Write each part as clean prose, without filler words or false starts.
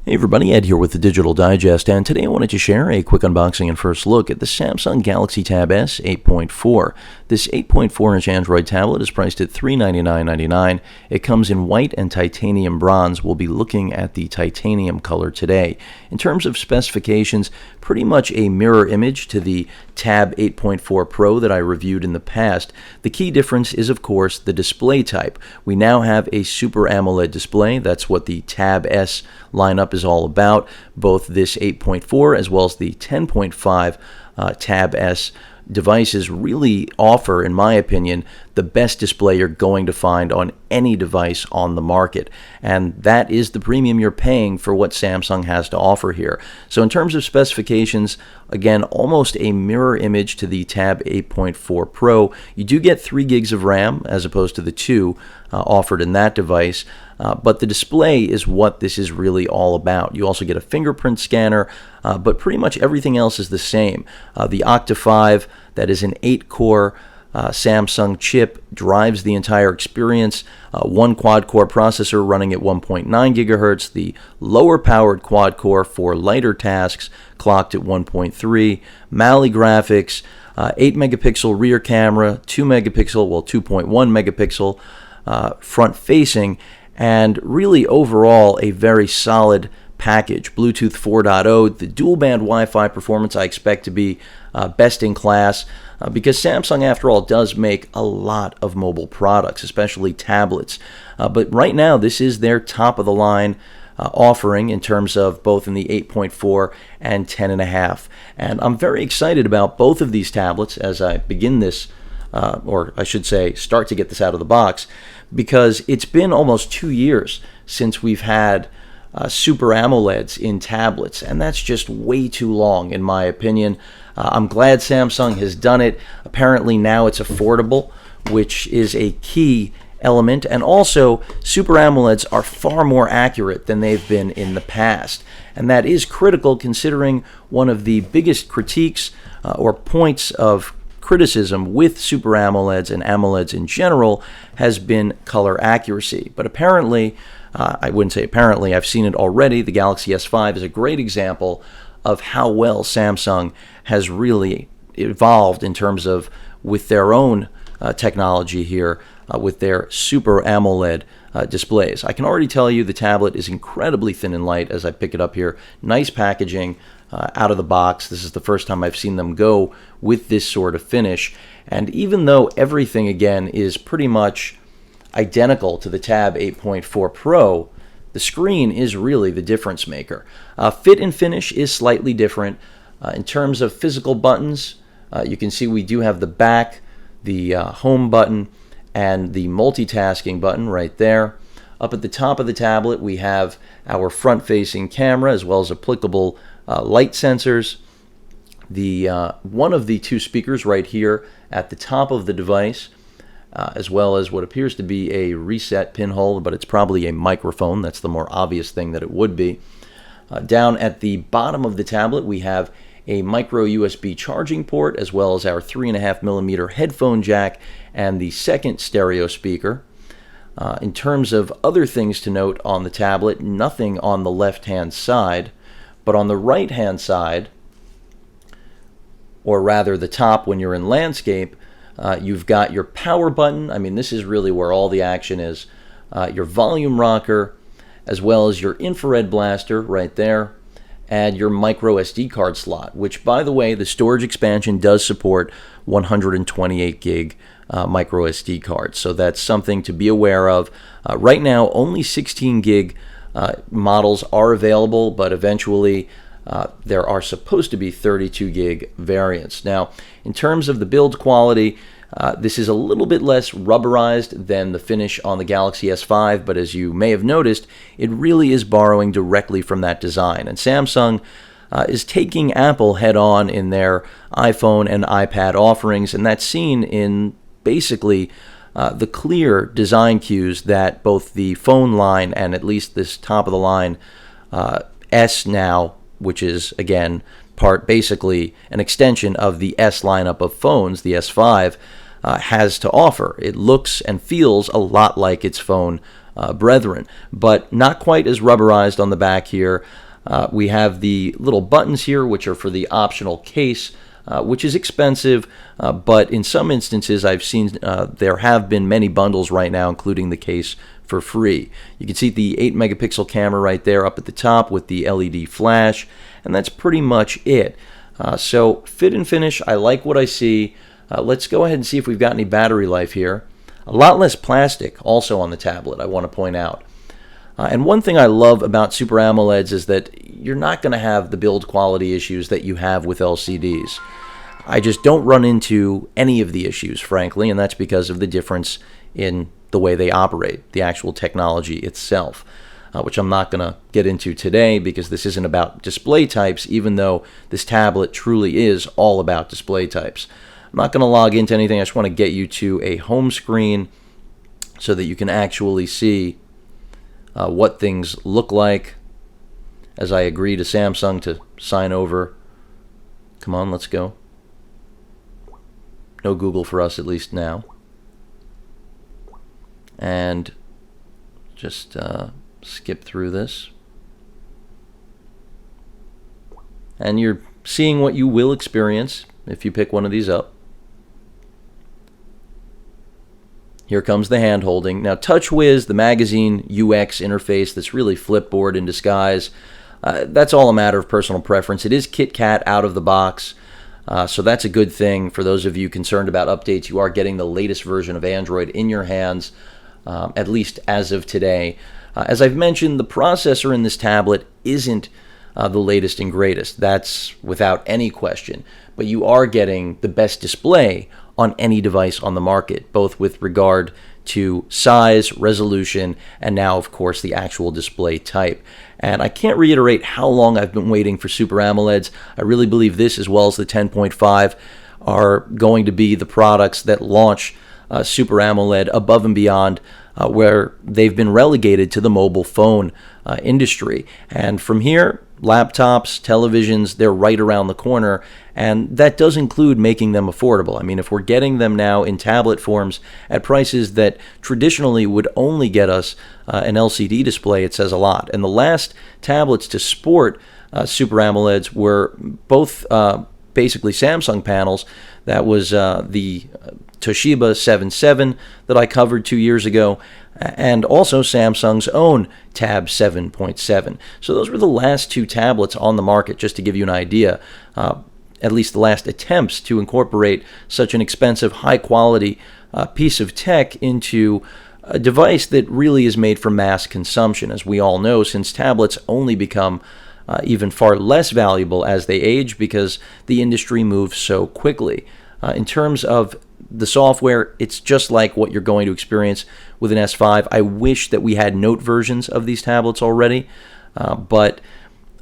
Hey everybody, Ed here with the Digital Digest, and today I wanted to share a quick unboxing and first look at the Samsung Galaxy Tab S 8.4. This 8.4-inch Android tablet is priced at $399.99. It comes in white and titanium bronze. We'll be looking at the titanium color today. In terms of specifications, pretty much a mirror image to the Tab 8.4 Pro that I reviewed in the past. The key difference is, of course, the display type. We now have a Super AMOLED display. That's what the Tab S lineup is all about. Both this 8.4 as well as the 10.5 Tab S devices really offer, in my opinion, the best display you're going to find on any device on the market. And that is the premium you're paying for what Samsung has to offer here. So in terms of specifications, again, almost a mirror image to the Tab 8.4 Pro. You do get 3 gigs of RAM as opposed to the 2 offered in that device. But the display is what this is really all about. You also get a fingerprint scanner, but pretty much everything else is the same. The Octa 5, that is an 8-core Samsung chip, drives the entire experience. One quad-core processor running at 1.9 gigahertz. The lower-powered quad-core for lighter tasks clocked at 1.3. Mali graphics, 8-megapixel rear camera, 2.1 megapixel front-facing, and really overall a very solid package. Bluetooth 4.0, the dual-band Wi-Fi performance I expect to be best in class because Samsung, after all, does make a lot of mobile products, especially tablets. But right now, this is their top-of-the-line offering in terms of both in the 8.4 and 10.5. And I'm very excited about both of these tablets as I begin this, or I should say start to get this out of the box, because it's been almost 2 years since we've had Super AMOLEDs in tablets, and that's just way too long in my opinion. I'm glad Samsung has done it. Apparently now it's affordable, which is a key element, and also Super AMOLEDs are far more accurate than they've been in the past, and that is critical considering one of the biggest critiques or points of criticism with Super AMOLEDs and AMOLEDs in general has been color accuracy. But apparently, I wouldn't say apparently, I've seen it already. The Galaxy S5 is a great example of how well Samsung has really evolved in terms of with their own technology here, with their Super AMOLED displays. I can already tell you the tablet is incredibly thin and light as I pick it up here. Nice packaging out of the box. This is the first time I've seen them go with this sort of finish. And even though everything, again, is pretty much identical to the Tab 8.4 Pro, the screen is really the difference maker. Fit and finish is slightly different. In terms of physical buttons, you can see we do have the back, the home button, and the multitasking button right there. Up at the top of the tablet, we have our front-facing camera as well as applicable light sensors. The one of the 2 speakers right here at the top of the device, as well as what appears to be a reset pinhole, but it's probably a microphone. That's the more obvious thing that it would be. Down at the bottom of the tablet, we have a micro USB charging port, as well as our 3.5mm headphone jack and the second stereo speaker. In terms of other things to note on the tablet, nothing on the left-hand side, but on the right-hand side, or rather the top when you're in landscape, you've got your power button. I mean, this is really where all the action is. Your volume rocker, as well as your infrared blaster right there, and your micro SD card slot, which, by the way, the storage expansion does support 128 gig micro SD cards. So that's something to be aware of. Right now, only 16 gig models are available, but eventually there are supposed to be 32 gig variants. Now, in terms of the build quality, this is a little bit less rubberized than the finish on the Galaxy S5, but as you may have noticed, it really is borrowing directly from that design. And Samsung is taking Apple head-on in their iPhone and iPad offerings, and that's seen in basically the clear design cues that both the phone line and at least this top-of-the-line S now, which is, again, basically an extension of the S lineup of phones, the S5, has to offer. It looks and feels a lot like its phone brethren, but not quite as rubberized on the back here. We have the little buttons here, which are for the optional case, which is expensive, but in some instances I've seen there have been many bundles right now, including the case for free. You can see the 8 megapixel camera right there up at the top with the LED flash, and that's pretty much it. So fit and finish, I like what I see. Let's go ahead and see if we've got any battery life here. A lot less plastic also on the tablet, I want to point out. And one thing I love about Super AMOLEDs is that you're not going to have the build quality issues that you have with LCDs. I just don't run into any of the issues, frankly, and that's because of the difference in the way they operate, the actual technology itself, which I'm not going to get into today because this isn't about display types, even though this tablet truly is all about display types. I'm not going to log into anything. I just want to get you to a home screen so that you can actually see what things look like as I agree to Samsung to sign over. Come on, let's go. No Google for us, at least now. And just skip through this. And you're seeing what you will experience if you pick one of these up. Here comes the hand holding. Now TouchWiz, the magazine UX interface that's really Flipboard in disguise, that's all a matter of personal preference. It is KitKat out of the box, so that's a good thing. For those of you concerned about updates, you are getting the latest version of Android in your hands, at least as of today. As I've mentioned, the processor in this tablet isn't the latest and greatest. That's without any question. But you are getting the best display on any device on the market, both with regard to size, resolution, and now, of course, the actual display type. And I can't reiterate how long I've been waiting for Super AMOLEDs. I really believe this, as well as the 10.5, are going to be the products that launch Super AMOLED above and beyond where they've been relegated to the mobile phone industry. And from here, laptops, televisions, they're right around the corner, and that does include making them affordable. I mean, if we're getting them now in tablet forms at prices that traditionally would only get us an LCD display, it says a lot. And the last tablets to sport Super AMOLEDs were both basically Samsung panels. That was the Toshiba 7.7 that I covered 2 years ago, and also Samsung's own Tab 7.7. So those were the last two tablets on the market, just to give you an idea, at least the last attempts to incorporate such an expensive, high-quality piece of tech into a device that really is made for mass consumption. As we all know, since tablets only become even far less valuable as they age because the industry moves so quickly. In terms of the software, it's just like what you're going to experience with an S5. I wish that we had Note versions of these tablets already, but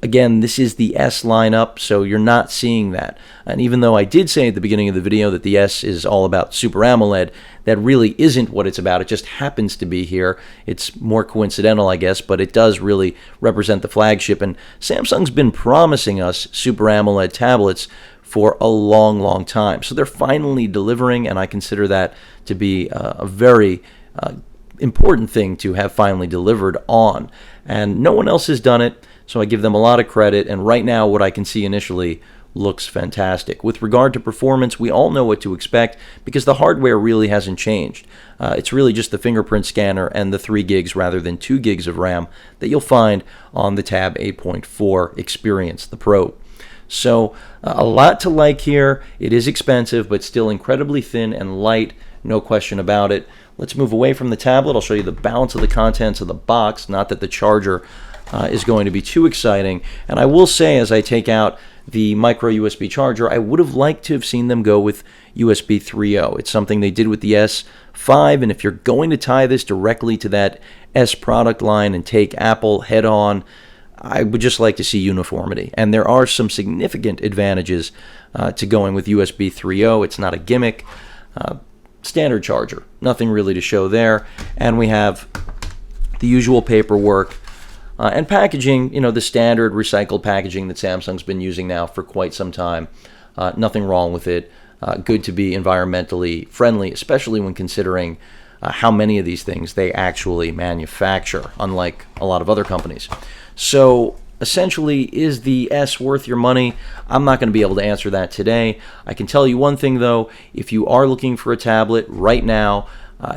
again, this is the S lineup, so you're not seeing that. And even though I did say at the beginning of the video that the S is all about Super AMOLED, that really isn't what it's about. It just happens to be here. It's more coincidental, I guess, but it does really represent the flagship. And Samsung's been promising us Super AMOLED tablets for a long, long time. So they're finally delivering, and I consider that to be a very important thing to have finally delivered on. And no one else has done it, so I give them a lot of credit. And right now, what I can see initially looks fantastic. With regard to performance, we all know what to expect because the hardware really hasn't changed. It's really just the fingerprint scanner and the 3 gigs rather than 2 gigs of RAM that you'll find on the Tab 8.4 Experience, the Pro. So a lot to like here. It is expensive, but still incredibly thin and light, no question about it. Let's move away from the tablet. I'll show you the balance of the contents of the box, not that the charger is going to be too exciting. And I will say, as I take out the micro USB charger, I would have liked to have seen them go with USB 3.0. It's something they did with the S5, and if you're going to tie this directly to that S product line and take Apple head on, I would just like to see uniformity. And there are some significant advantages to going with USB 3.0. It's not a gimmick. Standard charger. Nothing really to show there. And we have the usual paperwork and packaging, you know, the standard recycled packaging that Samsung's been using now for quite some time. Nothing wrong with it. Good to be environmentally friendly, especially when considering how many of these things they actually manufacture, unlike a lot of other companies. So essentially, is the S worth your money? I'm not going to be able to answer that today. I can tell you one thing, though. If you are looking for a tablet right now,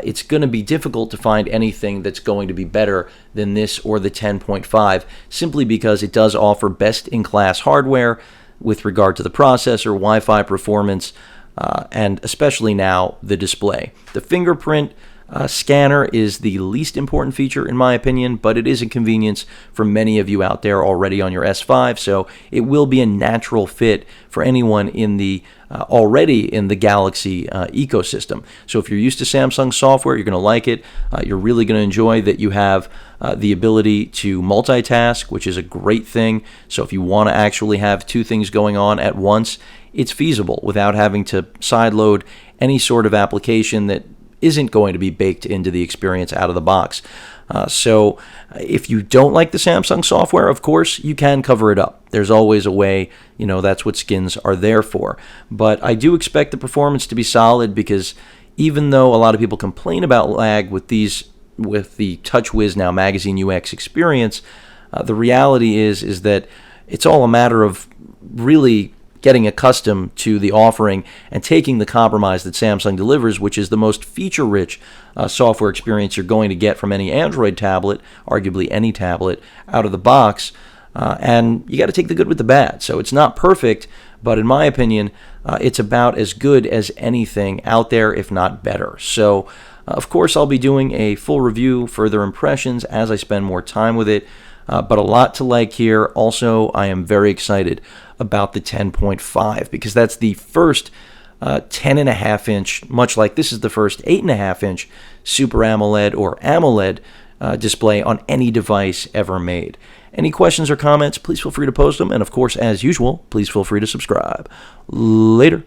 it's going to be difficult to find anything that's going to be better than this or the 10.5, simply because it does offer best-in-class hardware with regard to the processor, Wi-Fi performance, and especially now the display. The Fingerprint Scanner is the least important feature in my opinion, but it is a convenience for many of you out there already on your S5, so it will be a natural fit for anyone in the already in the Galaxy ecosystem. So if you're used to Samsung software, you're going to like it. You're really going to enjoy that you have the ability to multitask, which is a great thing. So if you want to actually have two things going on at once, it's feasible without having to sideload any sort of application that isn't going to be baked into the experience out of the box. So if you don't like the Samsung software, of course, you can cover it up. There's always a way, that's what skins are there for. But I do expect the performance to be solid because even though a lot of people complain about lag with the TouchWiz Now Magazine UX experience, the reality is that it's all a matter of really getting accustomed to the offering and taking the compromise that Samsung delivers, which is the most feature-rich software experience you're going to get from any Android tablet, arguably any tablet, out of the box. And you got to take the good with the bad. So it's not perfect, but in my opinion, it's about as good as anything out there, if not better. So, of course, I'll be doing a full review, further impressions as I spend more time with it. But a lot to like here. Also, I am very excited about the 10.5 because that's the first 10.5-inch, much like this is the first 8.5-inch Super AMOLED or AMOLED display on any device ever made. Any questions or comments, please feel free to post them. And of course, as usual, please feel free to subscribe. Later.